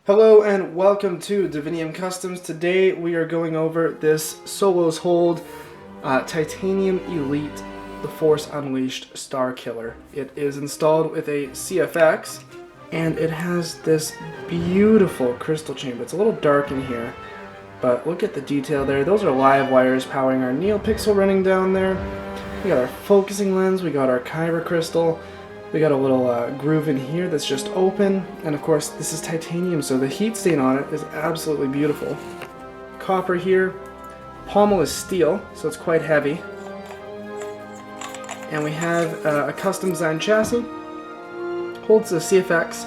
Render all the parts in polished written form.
Hello and welcome to Divinium Customs. Today we are going over this Solos Hold Titanium Elite The Force Unleashed Starkiller. It is installed with a CFX and it has this beautiful crystal chamber. It's a little dark in here, but look at the detail there. Those are live wires powering our NeoPixel running down there. We got our focusing lens, we got our Kyber crystal. We got a little groove in here that's just open, and of course this is titanium, so the heat stain on it is absolutely beautiful. Copper here, pommel is steel, so it's quite heavy. And we have a custom designed chassis, holds the CFX,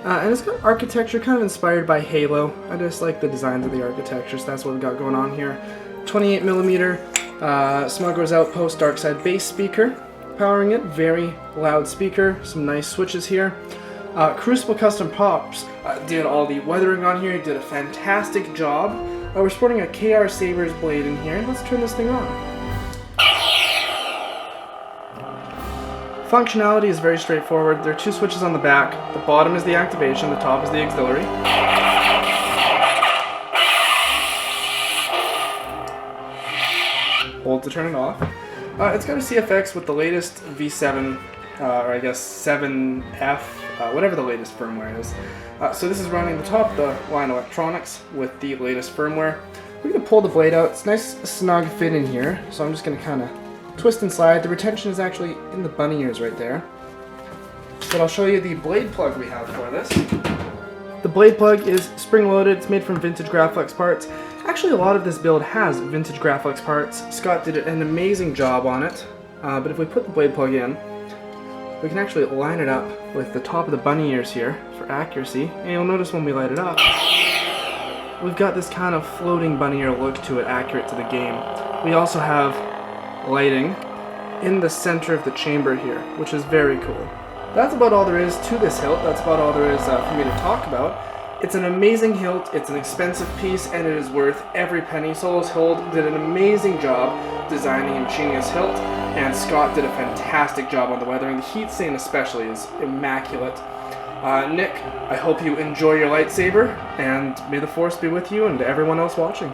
and it's got architecture kind of inspired by Halo. I just like the designs of the architecture, so that's what we've got going on here. 28mm Smuggler's Outpost dark side bass speaker. Powering it, very loud speaker, some nice switches here. Crucible Custom Pops did all the weathering on here, did a fantastic job. We're sporting a KR Sabers blade in here. Let's turn this thing on. Functionality is very straightforward. There are two switches on the back. The bottom is the activation, the top is the auxiliary. Hold to turn it off. It's got a CFX with the latest V7, or I guess 7F, whatever the latest firmware is. So this is running the top of the line electronics with the latest firmware. We're going to pull the blade out. It's a nice snug fit in here, so I'm just going to kind of twist and slide. The retention is actually in the bunny ears right there. But I'll show you the blade plug we have for this. The blade plug is spring-loaded. It's made from vintage Graflex parts. Actually, a lot of this build has vintage Graflex parts. Scott did an amazing job on it. But if we put the blade plug in, we can actually line it up with the top of the bunny ears here for accuracy. And you'll notice when we light it up, we've got this kind of floating bunny ear look to it, accurate to the game. We also have lighting in the center of the chamber here, which is very cool. That's about all there is to this hilt. That's about all there is for me to talk about. It's an amazing hilt, it's an expensive piece, and it is worth every penny. Solos Hold did an amazing job designing and machining this hilt, and Scott did a fantastic job on the weathering. The heat stain especially is immaculate. Nick, I hope you enjoy your lightsaber, and may the Force be with you and everyone else watching.